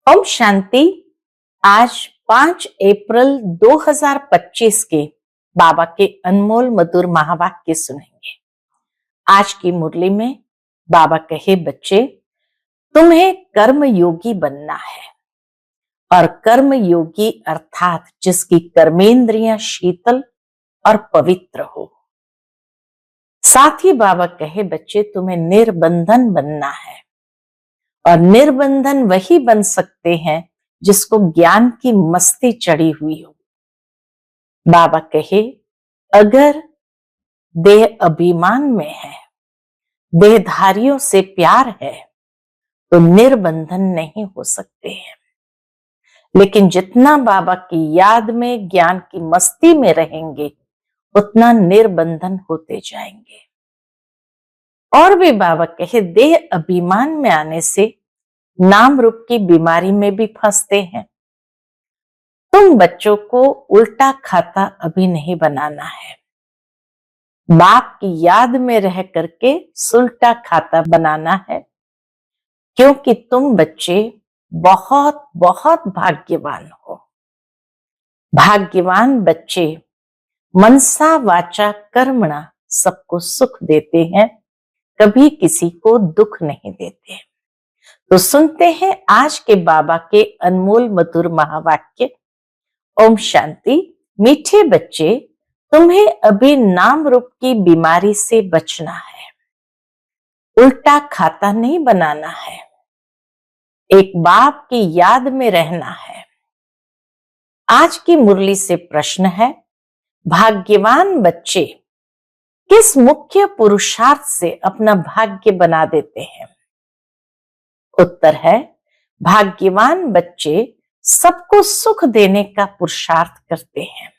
ओम शांति। आज 5 अप्रैल 2025 के बाबा के अनमोल मधुर महावाक्य सुनेंगे। आज की मुरली में बाबा कहे, बच्चे तुम्हें कर्म योगी बनना है। और कर्म योगी अर्थात जिसकी कर्मेंद्रियां शीतल और पवित्र हो। साथ ही बाबा कहे, बच्चे तुम्हें निर्बंधन बनना है। और निर्बंधन वही बन सकते हैं जिसको ज्ञान की मस्ती चढ़ी हुई हो। बाबा कहे, अगर देह अभिमान में है, देहधारियों से प्यार है, तो निर्बंधन नहीं हो सकते हैं। लेकिन जितना बाबा की याद में, ज्ञान की मस्ती में रहेंगे, उतना निर्बंधन होते जाएंगे। और भी बाबा कहे, देह अभिमान में आने से नाम रूप की बीमारी में भी फंसते हैं। तुम बच्चों को उल्टा खाता अभी नहीं बनाना है। बाप की याद में रह करके सुलटा खाता बनाना है, क्योंकि तुम बच्चे बहुत बहुत भाग्यवान हो। भाग्यवान बच्चे मनसा वाचा कर्मणा सबको सुख देते हैं, कभी किसी को दुख नहीं देते। तो सुनते हैं आज के बाबा के अनमोल मधुर महावाक्य। ओम शांति। मीठे बच्चे, तुम्हें अभी नाम रूप की बीमारी से बचना है। उल्टा खाता नहीं बनाना है। एक बाप की याद में रहना है। आज की मुरली से प्रश्न है, भाग्यवान बच्चे किस मुख्य पुरुषार्थ से अपना भाग्य बना देते हैं? उत्तर है, भाग्यवान बच्चे सबको सुख देने का पुरुषार्थ करते हैं।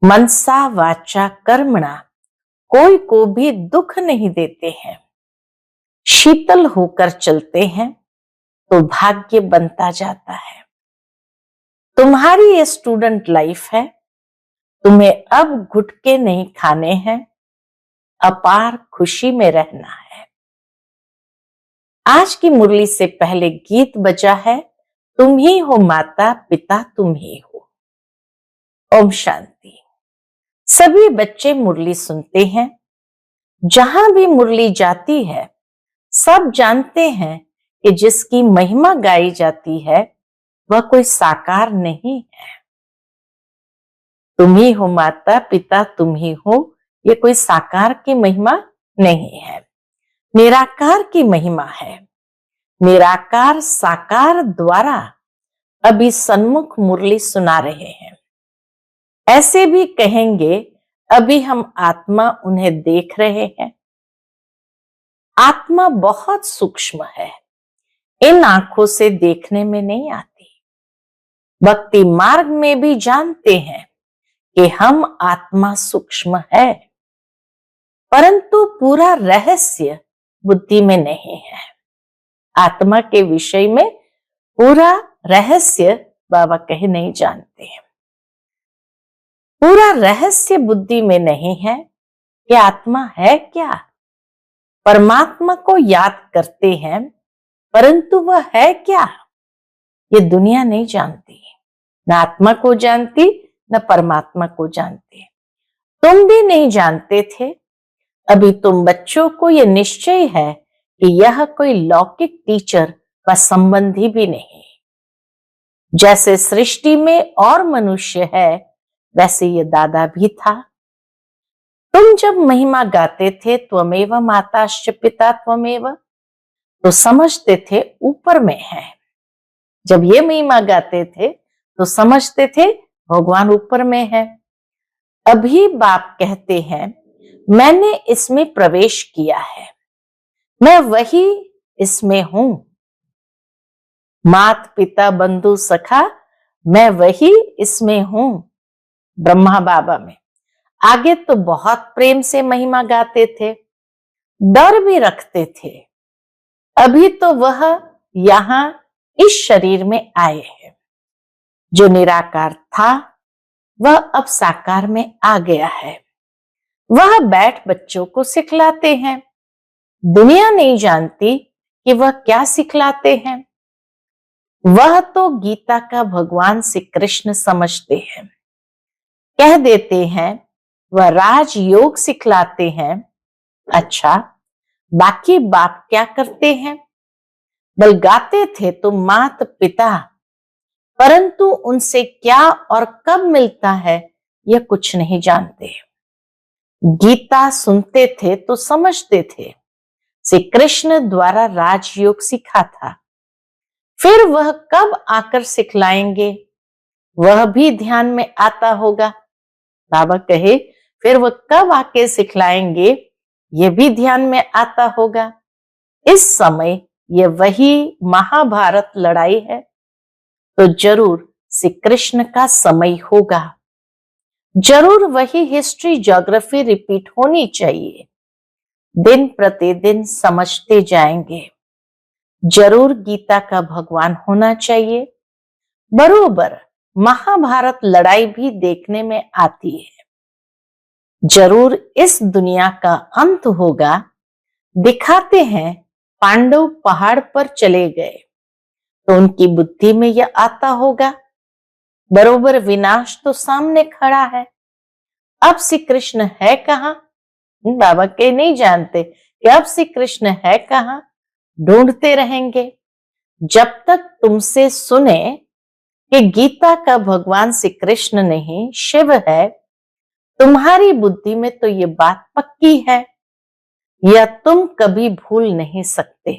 मनसा वाचा कर्मणा कोई को भी दुख नहीं देते हैं। शीतल होकर चलते हैं तो भाग्य बनता जाता है। तुम्हारी ये स्टूडेंट लाइफ है। तुम्हें अब गुटके नहीं खाने हैं, अपार खुशी में रहना है। आज की मुरली से पहले गीत बजा है, तुम ही हो माता पिता, तुम ही हो। ओम शांति। सभी बच्चे मुरली सुनते हैं। जहां भी मुरली जाती है, सब जानते हैं कि जिसकी महिमा गाई जाती है वह कोई साकार नहीं है। तुम ही हो माता पिता, तुम ही हो, ये कोई साकार की महिमा नहीं है, निराकार की महिमा है। निराकार साकार द्वारा अभी सन्मुख मुरली सुना रहे हैं। ऐसे भी कहेंगे, अभी हम आत्मा उन्हें देख रहे हैं। आत्मा बहुत सूक्ष्म है, इन आंखों से देखने में नहीं आती। भक्ति मार्ग में भी जानते हैं कि हम आत्मा सूक्ष्म है, परंतु पूरा रहस्य बुद्धि में नहीं है। आत्मा के विषय में पूरा रहस्य बाबा कहे नहीं जानते हैं। पूरा रहस्य बुद्धि में नहीं है कि आत्मा है क्या। परमात्मा को याद करते हैं, परंतु वह है क्या, ये दुनिया नहीं जानती। न आत्मा को जानती, न परमात्मा को जानती। तुम भी नहीं जानते थे। अभी तुम बच्चों को यह निश्चय है कि यह कोई लौकिक टीचर व संबंधी भी नहीं। जैसे सृष्टि में और मनुष्य है, वैसे ये दादा भी था। तुम जब महिमा गाते थे, त्वमेव माताश्च पिता त्वमेव, तो समझते थे ऊपर में है। जब ये महिमा गाते थे तो समझते थे भगवान ऊपर में है। अभी बाप कहते हैं, मैंने इसमें प्रवेश किया है, मैं वही इसमें हूं। मात पिता बंधु सखा, मैं वही इसमें हूं। ब्रह्मा बाबा में आगे तो बहुत प्रेम से महिमा गाते थे, डर भी रखते थे। अभी तो वह यहां इस शरीर में आए हैं। जो निराकार था वह अब साकार में आ गया है। वह बैठ बच्चों को सिखलाते हैं। दुनिया नहीं जानती कि वह क्या सिखलाते हैं। वह तो गीता का भगवान श्री कृष्ण समझते हैं। कह देते हैं वह राजयोग सिखलाते हैं। अच्छा, बाकी बाप क्या करते हैं? बलगाते थे तो माता पिता, परंतु उनसे क्या और कब मिलता है यह कुछ नहीं जानते। गीता सुनते थे तो समझते थे श्री कृष्ण द्वारा राजयोग सीखा था। फिर वह कब आकर सिखलाएंगे वह भी ध्यान में आता होगा। बाबा कहे फिर वह कब आके सिखलाएंगे यह भी ध्यान में आता होगा। इस समय यह वही महाभारत लड़ाई है, तो जरूर श्री कृष्ण का समय होगा। जरूर वही हिस्ट्री ज्योग्राफी रिपीट होनी चाहिए। दिन प्रतिदिन समझते जाएंगे। जरूर गीता का भगवान होना चाहिए। बरोबर महाभारत लड़ाई भी देखने में आती है। जरूर इस दुनिया का अंत होगा। दिखाते हैं पांडव पहाड़ पर चले गए तो उनकी बुद्धि में यह आता होगा। बरोबर विनाश तो सामने खड़ा है। अब श्री कृष्ण है कहां? बाबा के नहीं जानते कि अब श्री कृष्ण है कहां। ढूंढते रहेंगे जब तक तुमसे सुने कि गीता का भगवान श्री कृष्ण नहीं शिव है। तुम्हारी बुद्धि में तो ये बात पक्की है, यह तुम कभी भूल नहीं सकते।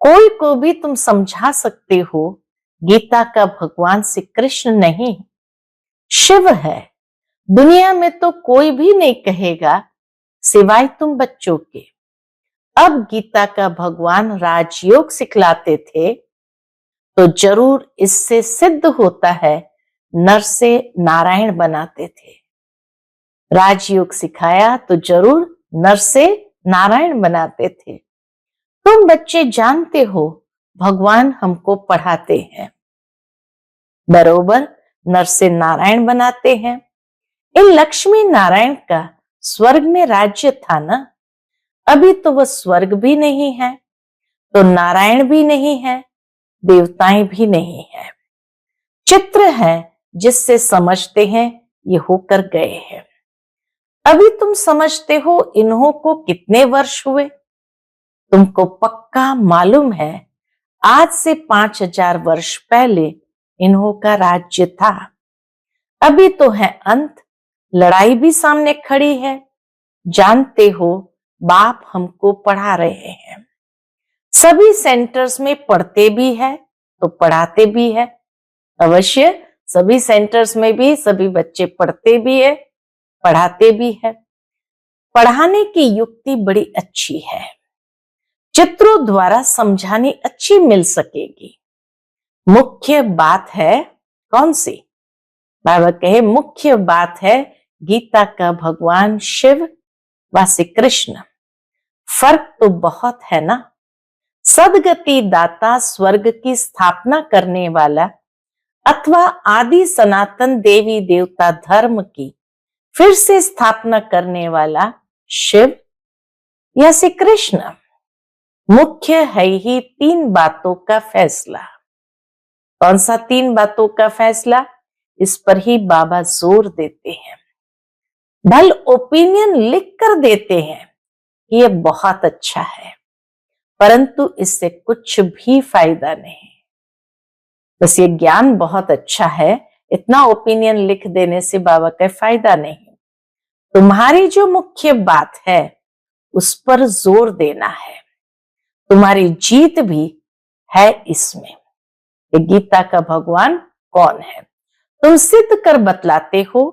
कोई को भी तुम समझा सकते हो गीता का भगवान श्री कृष्ण नहीं शिव है। दुनिया में तो कोई भी नहीं कहेगा सिवाय तुम बच्चों के। अब गीता का भगवान राजयोग सिखलाते थे तो जरूर इससे सिद्ध होता है नर से नारायण बनाते थे। राजयोग सिखाया तो जरूर नर से नारायण बनाते थे। तुम बच्चे जानते हो भगवान हमको पढ़ाते हैं। बरोबर नर से नारायण बनाते हैं। इन लक्ष्मी नारायण का स्वर्ग में राज्य था ना। अभी तो वह स्वर्ग भी नहीं है, तो नारायण भी नहीं है, देवताएं भी नहीं है। चित्र है जिससे समझते हैं ये होकर गए हैं। अभी तुम समझते हो इन्हों को कितने वर्ष हुए? तुमको पक्का मालूम है आज से 5000 वर्ष पहले इन्हों का राज्य था। अभी तो है अंत, लड़ाई भी सामने खड़ी है। जानते हो बाप हमको पढ़ा रहे हैं। सभी सेंटर्स में पढ़ते भी है तो पढ़ाते भी है। अवश्य सभी सेंटर्स में भी सभी बच्चे पढ़ते भी है पढ़ाते भी है। पढ़ाने की युक्ति बड़ी अच्छी है। चित्रों द्वारा समझानी अच्छी मिल सकेगी। मुख्य बात है कौन सी? बाबा कहे मुख्य बात है गीता का भगवान शिव व श्री कृष्ण। फर्क तो बहुत है ना। सदगति दाता स्वर्ग की स्थापना करने वाला अथवा आदि सनातन देवी देवता धर्म की फिर से स्थापना करने वाला शिव या श्री कृष्ण। मुख्य है ही 3 बातों का फैसला। कौन सा 3 बातों का फैसला? इस पर ही बाबा जोर देते हैं। भल ओपिनियन लिख कर देते हैं कि यह बहुत अच्छा है, परंतु इससे कुछ भी फायदा नहीं। बस ये ज्ञान बहुत अच्छा है, इतना ओपिनियन लिख देने से बाबा का फायदा नहीं। तुम्हारी जो मुख्य बात है उस पर जोर देना है। तुम्हारी जीत भी है इसमें। ये गीता का भगवान कौन है? तुम सिद्ध कर बतलाते हो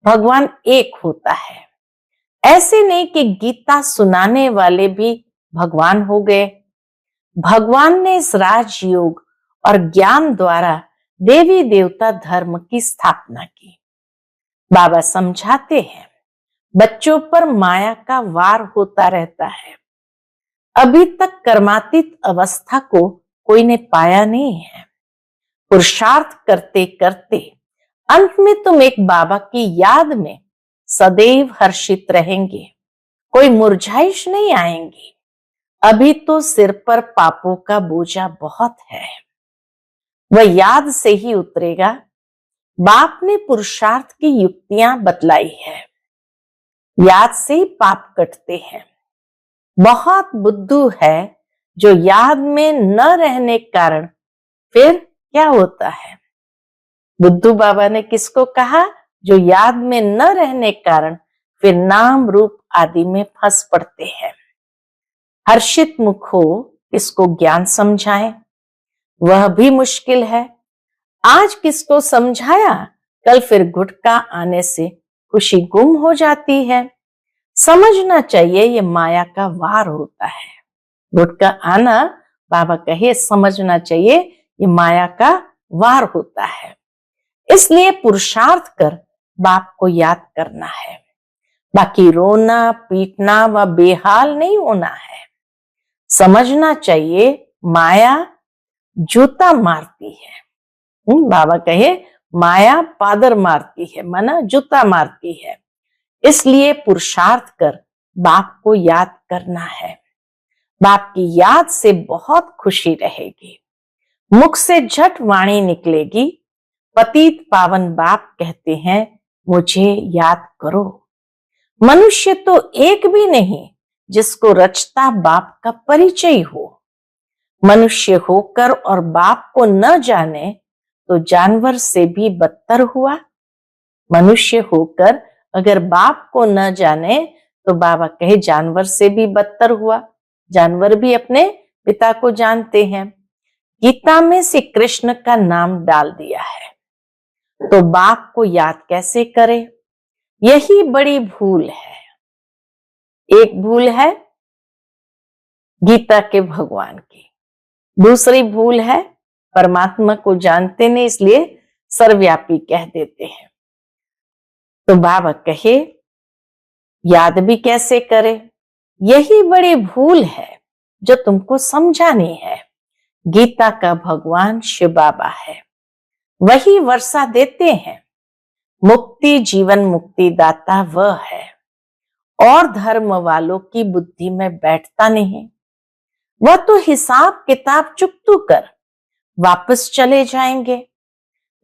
भगवान एक होता है। ऐसे नहीं कि गीता सुनाने वाले भी भगवान हो गए। भगवान ने इस राजयोग और ज्ञान द्वारा देवी देवता धर्म की स्थापना की। बाबा समझाते हैं बच्चों पर माया का वार होता रहता है। अभी तक कर्मातीत अवस्था को कोई ने पाया नहीं है। पुरुषार्थ करते करते अंत में तुम एक बाबा की याद में सदैव हर्षित रहेंगे। कोई मुरझाइश नहीं आएंगी। अभी तो सिर पर पापों का बोझा बहुत है। वह याद से ही उतरेगा। बाप ने पुरुषार्थ की युक्तियां बतलाई है। याद से ही पाप कटते हैं। बहुत बुद्धू है जो याद में न रहने के कारण फिर क्या होता है। बुद्धू बाबा ने किसको कहा? जो याद में न रहने के कारण फिर नाम रूप आदि में फंस पड़ते हैं। हर्षित मुख हो किसको ज्ञान समझाएं, वह भी मुश्किल है। आज किसको समझाया, कल फिर गुटका आने से खुशी गुम हो जाती है। समझना चाहिए ये माया का वार होता है। गुटका आना, बाबा कहे समझना चाहिए ये माया का वार होता है। इसलिए पुरुषार्थ कर बाप को याद करना है। बाकी रोना पीटना व बेहाल नहीं होना है। समझना चाहिए माया जूता मारती है। बाबा कहे माया पादर मारती है, माना जूता मारती है। इसलिए पुरुषार्थ कर बाप को याद करना है। बाप की याद से बहुत खुशी रहेगी। मुख से झट वाणी निकलेगी, पतित पावन बाप कहते हैं मुझे याद करो। मनुष्य तो एक भी नहीं जिसको रचता बाप का परिचय हो। मनुष्य होकर और बाप को न जाने तो जानवर से भी बदतर हुआ। मनुष्य होकर अगर बाप को न जाने तो बाबा कहे जानवर से भी बदतर हुआ। जानवर भी अपने पिता को जानते हैं। गीता में श्री कृष्ण का नाम डाल दिया है, तो बाप को याद कैसे करें? यही बड़ी भूल है। एक भूल है गीता के भगवान की, दूसरी भूल है परमात्मा को जानते नहीं इसलिए सर्वव्यापी कह देते हैं। तो बाबा कहे याद भी कैसे करे? यही बड़ी भूल है जो तुमको समझानी है। गीता का भगवान शिव बाबा है, वही वर्षा देते हैं। मुक्ति जीवन मुक्ति दाता वह है, और धर्म वालों की बुद्धि में बैठता नहीं। वह तो हिसाब किताब चुकतू कर वापस चले जाएंगे।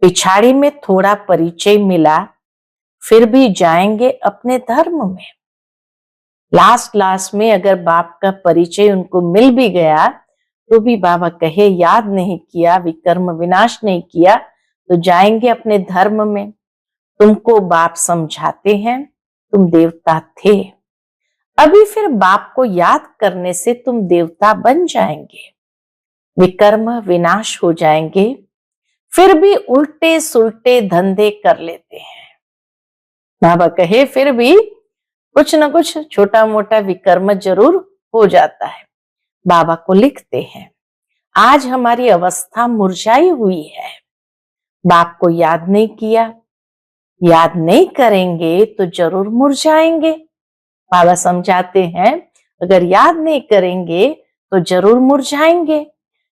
पिछाड़ी में थोड़ा परिचय मिला, फिर भी जाएंगे अपने धर्म में। लास्ट में अगर बाप का परिचय उनको मिल भी गया तो भी बाबा कहे याद नहीं किया, विकर्म विनाश नहीं किया, तो जाएंगे अपने धर्म में। तुमको बाप समझाते हैं तुम देवता थे, अभी फिर बाप को याद करने से तुम देवता बन जाएंगे। विकर्म विनाश हो जाएंगे, फिर भी उल्टे सुलटे धंधे कर लेते हैं। बाबा कहे फिर भी कुछ न कुछ छोटा मोटा विकर्म जरूर हो जाता है। बाबा को लिखते हैं आज हमारी अवस्था मुरझाई हुई है। बाप को याद नहीं किया, याद नहीं करेंगे तो जरूर मुरझाएंगे। बाबा समझाते हैं अगर याद नहीं करेंगे तो जरूर मुरझाएंगे।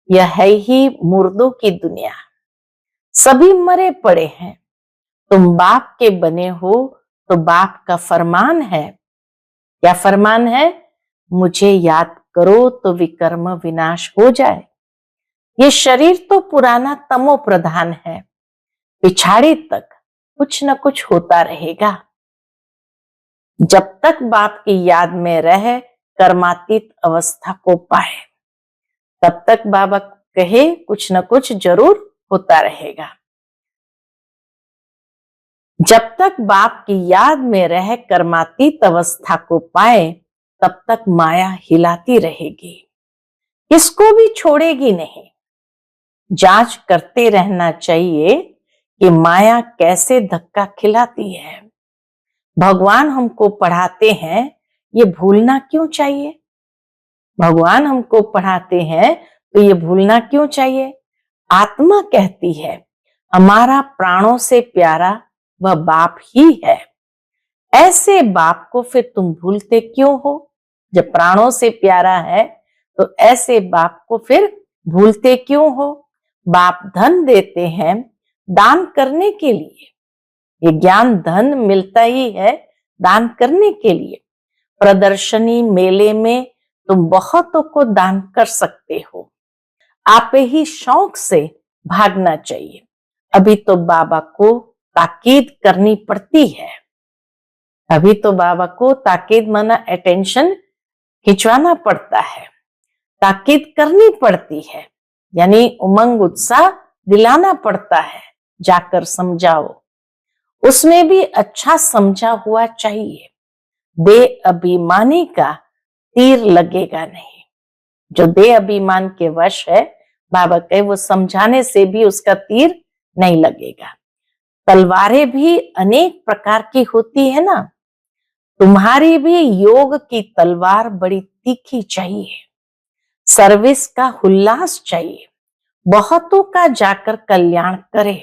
यह है ही मुर्दों की दुनिया, सभी मरे पड़े हैं। तुम बाप के बने हो तो बाप का फरमान है। क्या फरमान है? मुझे याद करो तो विकर्म विनाश हो जाए। ये शरीर तो पुराना तमो प्रधान है, पिछाड़ी तक कुछ न कुछ होता रहेगा। जब तक बाप की याद में रह कर्मातीत अवस्था को पाए तब तक बाबा कहे कुछ न कुछ जरूर होता रहेगा। जब तक बाप की याद में रह कर्मातीत अवस्था को पाए तब तक माया हिलाती रहेगी, इसको भी छोड़ेगी नहीं। जांच करते रहना चाहिए कि माया कैसे धक्का खिलाती है। भगवान हमको पढ़ाते हैं, ये भूलना क्यों चाहिए? भगवान हमको पढ़ाते हैं तो ये भूलना क्यों चाहिए? आत्मा कहती है हमारा प्राणों से प्यारा वह बाप ही है। ऐसे बाप को फिर तुम भूलते क्यों हो? जब प्राणों से प्यारा है तो ऐसे बाप को फिर भूलते क्यों हो? बाप धन देते हैं दान करने के लिए। ये ज्ञान धन मिलता ही है दान करने के लिए। प्रदर्शनी मेले में तुम बहुतों को दान कर सकते हो। आप ही शौक से भागना चाहिए। अभी तो बाबा को ताकीद करनी पड़ती है, अभी तो बाबा को ताकीद माना अटेंशन खिंचवाना पड़ता है, ताकीद करनी पड़ती है, यानी उमंग उत्साह दिलाना पड़ता है। जाकर समझाओ, उसमें भी अच्छा समझा हुआ चाहिए। बेअभिमानी का तीर लगेगा नहीं। जो बेअभिमान के वश है, बाबा कहे वो समझाने से भी उसका तीर नहीं लगेगा। तलवारें भी अनेक प्रकार की होती है ना, तुम्हारी भी योग की तलवार बड़ी तीखी चाहिए। सर्विस का उल्लास चाहिए, बहुतों का जाकर कल्याण करे।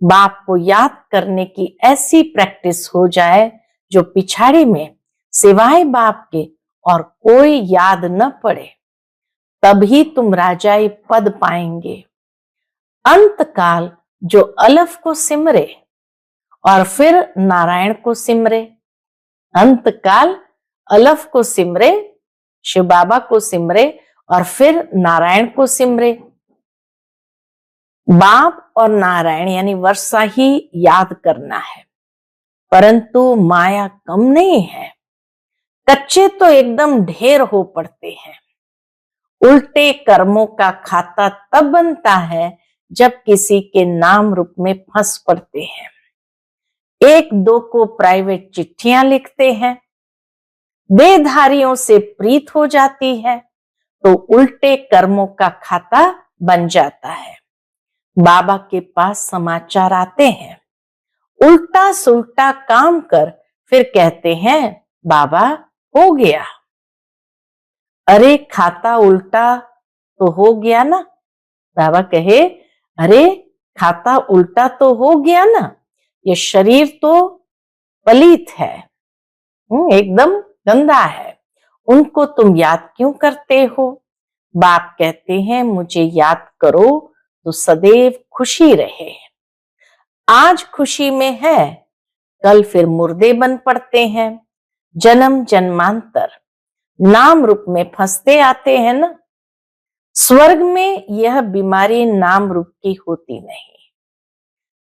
बाप को याद करने की ऐसी प्रैक्टिस हो जाए जो पिछाड़ी में सिवाय बाप के और कोई याद न पड़े, तभी तुम राजाई पद पाएंगे। अंत काल जो अलफ को सिमरे और फिर नारायण को सिमरे, अंत काल अलफ को सिमरे, शिव बाबा को सिमरे और फिर नारायण को सिमरे। बाप और नारायण यानी वर्षा ही याद करना है, परंतु माया कम नहीं है। कच्चे तो एकदम ढेर हो पड़ते हैं। उल्टे कर्मों का खाता तब बनता है जब किसी के नाम रूप में फंस पड़ते हैं। एक दो को प्राइवेट चिट्ठियां लिखते हैं, देहधारियों से प्रीत हो जाती है, तो उल्टे कर्मों का खाता बन जाता है। बाबा के पास समाचार आते हैं, उल्टा सुल्टा काम कर फिर कहते हैं बाबा हो गया। अरे खाता उल्टा तो हो गया ना। बाबा कहे अरे खाता उल्टा तो हो गया ना, ये शरीर तो पलीत है, एकदम गंदा है, उनको तुम याद क्यों करते हो। बाप कहते हैं मुझे याद करो तो सदैव खुशी रहे। आज खुशी में है, कल फिर मुर्दे बन पड़ते हैं। जन्म जन्मांतर नाम रूप में फंसते आते हैं ना। स्वर्ग में यह बीमारी नाम रूप की होती नहीं,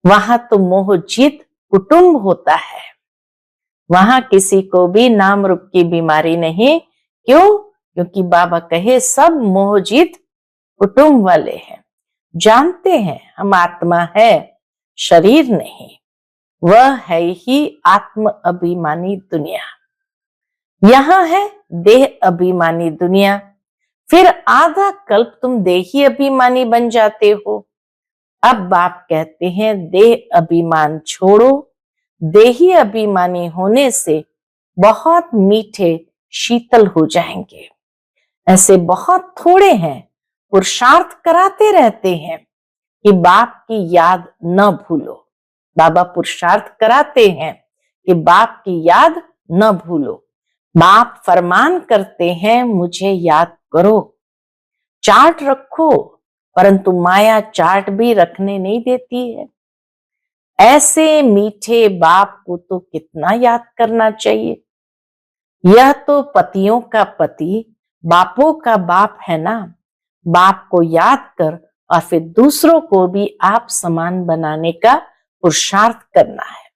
वहां तो मोहजीत कुटुंब होता है, वहां किसी को भी नाम रूप की बीमारी नहीं। क्यों? क्योंकि बाबा कहे सब मोहजीत कुटुंब वाले हैं, जानते हैं हम आत्मा है, शरीर नहीं। वह है ही आत्म अभिमानी दुनिया, यहां है देह अभिमानी दुनिया। फिर आधा कल्प तुम देही अभिमानी बन जाते हो। अब बाप कहते हैं देह अभिमान छोड़ो, देही अभिमानी होने से बहुत मीठे शीतल हो जाएंगे। ऐसे बहुत थोड़े हैं, पुरुषार्थ कराते रहते हैं कि बाप की याद न भूलो। बाबा पुरुषार्थ कराते हैं कि बाप की याद न भूलो। बाप फरमान करते हैं मुझे याद करो। चार्ट रखो, परंतु माया चार्ट भी रखने नहीं देती है। ऐसे मीठे बाप को तो कितना याद करना चाहिए। यह तो पतियों का पति, बापों का बाप है ना। बाप को याद कर और फिर दूसरों को भी आप समान बनाने का पुरुषार्थ करना है।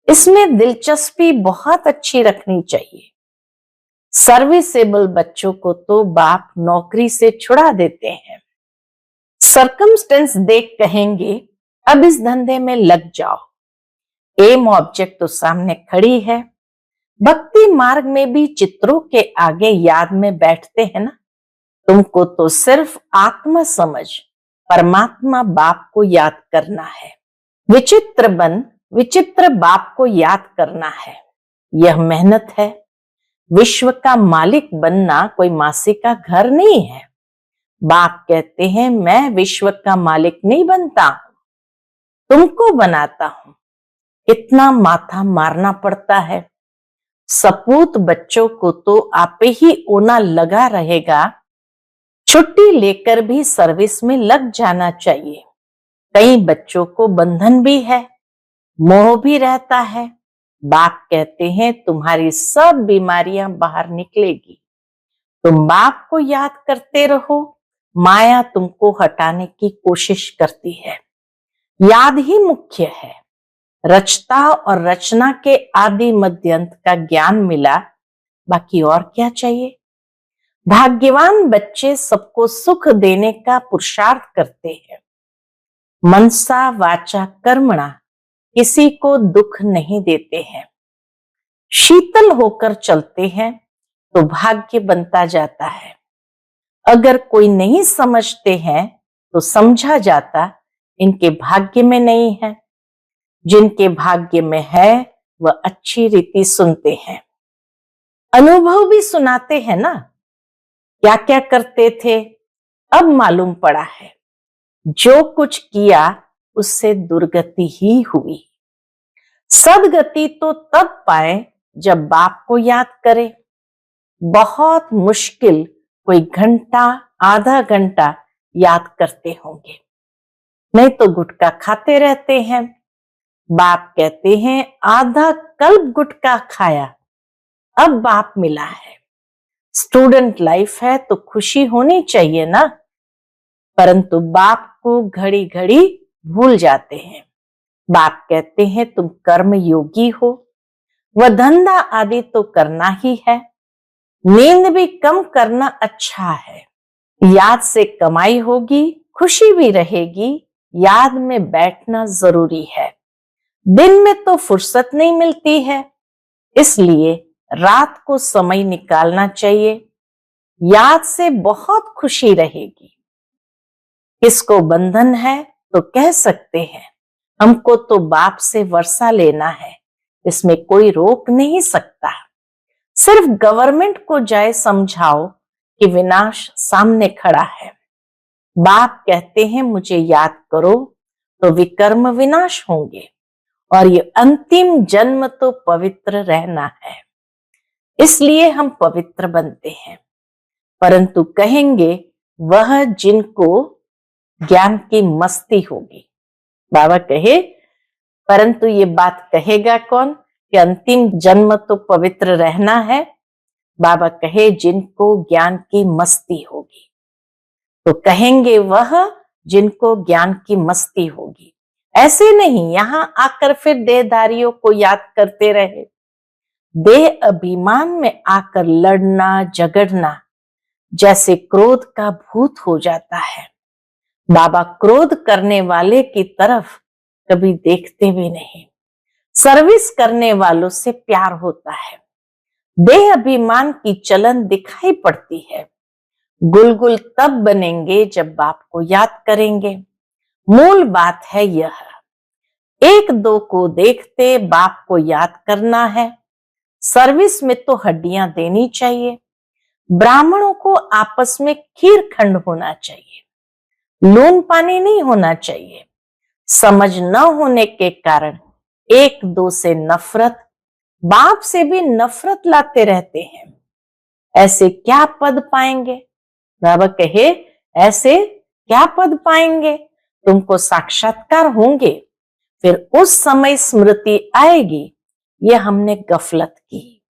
इसमें दिलचस्पी बहुत अच्छी रखनी चाहिए। सर्विसेबल बच्चों को तो बाप नौकरी से छुड़ा देते हैं। सर्कमस्टेंस देख कहेंगे अब इस धंधे में लग जाओ। एम ऑब्जेक्ट तो सामने खड़ी है। भक्ति मार्ग में भी चित्रों के आगे याद में बैठते हैं ना। तुमको तो सिर्फ आत्मा समझ परमात्मा बाप को याद करना है। विचित्र बन विचित्र बाप को याद करना है, यह मेहनत है। विश्व का मालिक बनना कोई मासी का घर नहीं है। बाप कहते हैं मैं विश्व का मालिक नहीं बनता हूं, तुमको बनाता हूं। इतना माथा मारना पड़ता है। सपूत बच्चों को तो आप ही ओना लगा रहेगा। छुट्टी लेकर भी सर्विस में लग जाना चाहिए। कई बच्चों को बंधन भी है, मोह भी रहता है। बाप कहते हैं तुम्हारी सब बीमारियां बाहर निकलेगी। तुम बाप को याद करते रहो, माया तुमको हटाने की कोशिश करती है। याद ही मुख्य है। रचता और रचना के आदि मध्य अंत का ज्ञान मिला, बाकी और क्या चाहिए। भाग्यवान बच्चे सबको सुख देने का पुरुषार्थ करते हैं। मनसा वाचा कर्मणा किसी को दुख नहीं देते हैं। शीतल होकर चलते हैं तो भाग्य बनता जाता है। अगर कोई नहीं समझते हैं तो समझा जाता इनके भाग्य में नहीं है। जिनके भाग्य में है वह अच्छी रीति सुनते हैं। अनुभव भी सुनाते हैं ना, क्या क्या करते थे अब मालूम पड़ा है। जो कुछ किया उससे दुर्गति ही हुई। सदगति तो तब पाए जब बाप को याद करे। बहुत मुश्किल कोई घंटा आधा घंटा याद करते होंगे, नहीं तो गुटखा खाते रहते हैं। बाप कहते हैं आधा कल्प गुटखा खाया, अब बाप मिला है। स्टूडेंट लाइफ है तो खुशी होनी चाहिए ना, परंतु बाप को घड़ी घड़ी भूल जाते हैं। बाप कहते हैं तुम कर्म योगी हो, वह धंधा आदि तो करना ही है। नींद भी कम करना अच्छा है। याद से कमाई होगी, खुशी भी रहेगी। याद में बैठना जरूरी है। दिन में तो फुर्सत नहीं मिलती है, इसलिए रात को समय निकालना चाहिए। याद से बहुत खुशी रहेगी। किसको बंधन है तो कह सकते हैं हमको तो बाप से वर्षा लेना है, इसमें कोई रोक नहीं सकता। सिर्फ गवर्नमेंट को जाए समझाओ कि विनाश सामने खड़ा है। बाप कहते हैं मुझे याद करो तो विकर्म विनाश होंगे, और ये अंतिम जन्म तो पवित्र रहना है, इसलिए हम पवित्र बनते हैं। परंतु कहेंगे वह जिनको ज्ञान की मस्ती होगी। बाबा कहे परंतु ये बात कहेगा कौन कि अंतिम जन्म तो पवित्र रहना है। बाबा कहे जिनको ज्ञान की मस्ती होगी, तो कहेंगे वह जिनको ज्ञान की मस्ती होगी। ऐसे नहीं यहां आकर फिर देहधारियों को याद करते रहे। देह अभिमान में आकर लड़ना झगड़ना जैसे क्रोध का भूत हो जाता है। बाबा क्रोध करने वाले की तरफ कभी देखते भी नहीं। सर्विस करने वालों से प्यार होता है। देह अभिमान की चलन दिखाई पड़ती है। गुलगुल तब बनेंगे जब बाप को याद करेंगे। मूल बात है यह, एक दो को देखते बाप को याद करना है। सर्विस में तो हड्डियां देनी चाहिए। ब्राह्मणों को आपस में खीर खंड होना चाहिए, लून पानी नहीं होना चाहिए। समझ न होने के कारण एक दो से नफरत, बाप से भी नफरत लाते रहते हैं। ऐसे क्या पद पाएंगे। बाबा कहे ऐसे क्या पद पाएंगे। तुमको साक्षात्कार होंगे, फिर उस समय स्मृति आएगी ये हमने गफलत की।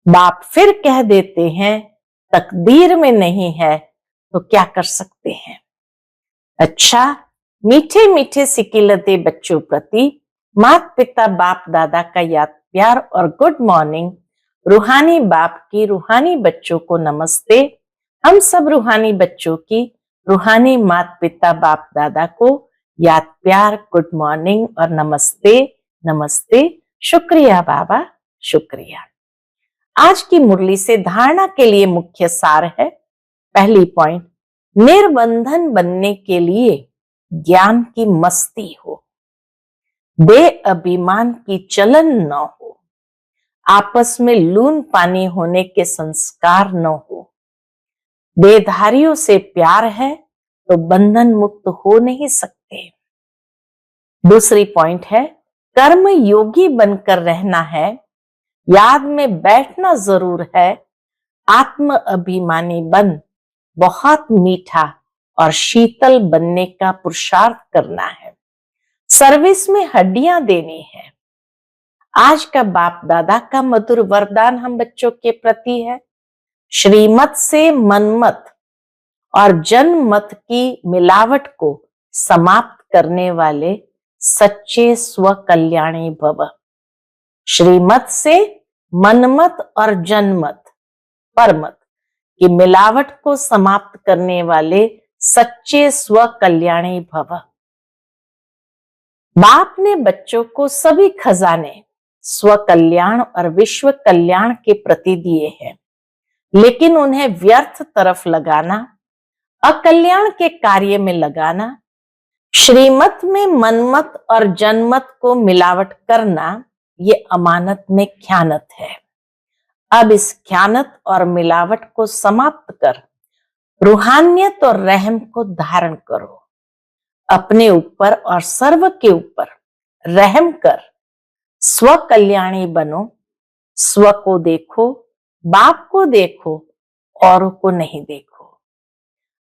बाप फिर कह देते हैं तकदीर में नहीं है तो क्या कर सकते हैं। अच्छा, मीठे मीठे सिकिलते बच्चों प्रति माता पिता बाप दादा का याद प्यार और गुड मॉर्निंग। रूहानी बाप की रूहानी बच्चों को नमस्ते। हम सब रूहानी बच्चों की रूहानी माता पिता बाप दादा को याद प्यार गुड मॉर्निंग और नमस्ते नमस्ते। शुक्रिया बाबा, शुक्रिया। आज की मुरली से धारणा के लिए मुख्य सार है। पहली पॉइंट, निर्बंधन बनने के लिए ज्ञान की मस्ती हो, देह अभिमान की चलन न हो, आपस में लून पानी होने के संस्कार न हो। देहधारियों से प्यार है तो बंधन मुक्त हो नहीं सकते। दूसरी पॉइंट है कर्म योगी बनकर रहना है, याद में बैठना जरूर है। आत्म अभिमानी बन बहुत मीठा और शीतल बनने का पुरुषार्थ करना है। सर्विस में हड्डियां देनी है। आज का बाप दादा का मधुर वरदान हम बच्चों के प्रति है, श्रीमत से मनमत और जनमत की मिलावट को समाप्त करने वाले सच्चे स्व कल्याणी भव। श्रीमत से मनमत और जनमत परमत की मिलावट को समाप्त करने वाले सच्चे स्व कल्याणी भव। बाप ने बच्चों को सभी खजाने स्व कल्याण और विश्व कल्याण के प्रति दिए हैं, लेकिन उन्हें व्यर्थ तरफ लगाना, अकल्याण के कार्य में लगाना, श्रीमत में मनमत और जनमत को मिलावट करना, ये अमानत में ख्यानत है। अब इस ख्यानत और मिलावट को समाप्त कर रूहानियत और रहम को धारण करो। अपने ऊपर और सर्व के ऊपर रहम कर स्व कल्याणी बनो। स्व को देखो, बाप को देखो, औरों को नहीं देखो।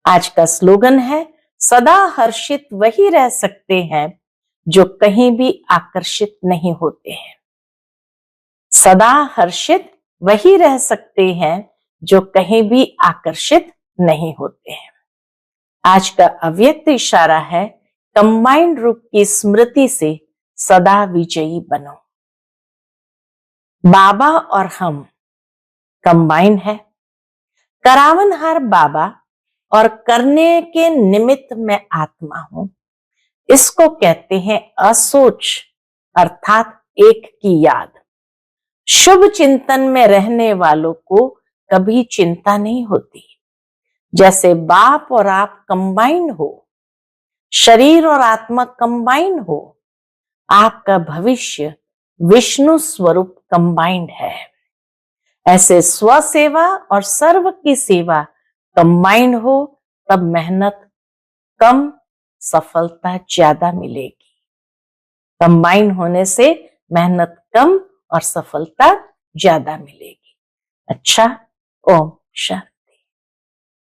आज का स्लोगन है, सदा हर्षित वही रह सकते हैं जो कहीं भी आकर्षित नहीं होते हैं। सदा हर्षित वही रह सकते हैं जो कहीं भी आकर्षित नहीं होते हैं। आज का अव्यक्त इशारा है, कंबाइंड रूप की स्मृति से सदा विजयी बनो। बाबा और हम कंबाइन है। करावनहार बाबा और करने के निमित्त मैं आत्मा हूं। इसको कहते हैं असोच, अर्थात एक की याद। शुभ चिंतन में रहने वालों को कभी चिंता नहीं होती। जैसे बाप और आप कंबाइन हो, शरीर और आत्मा कंबाइन हो, आपका भविष्य विष्णु स्वरूप कंबाइंड है। ऐसे स्व सेवा और सर्व की सेवा कंबाइंड हो, तब मेहनत कम, सफलता ज्यादा मिलेगी। कंबाइन होने से मेहनत कम और सफलता ज्यादा मिलेगी। अच्छा, ओम शांति।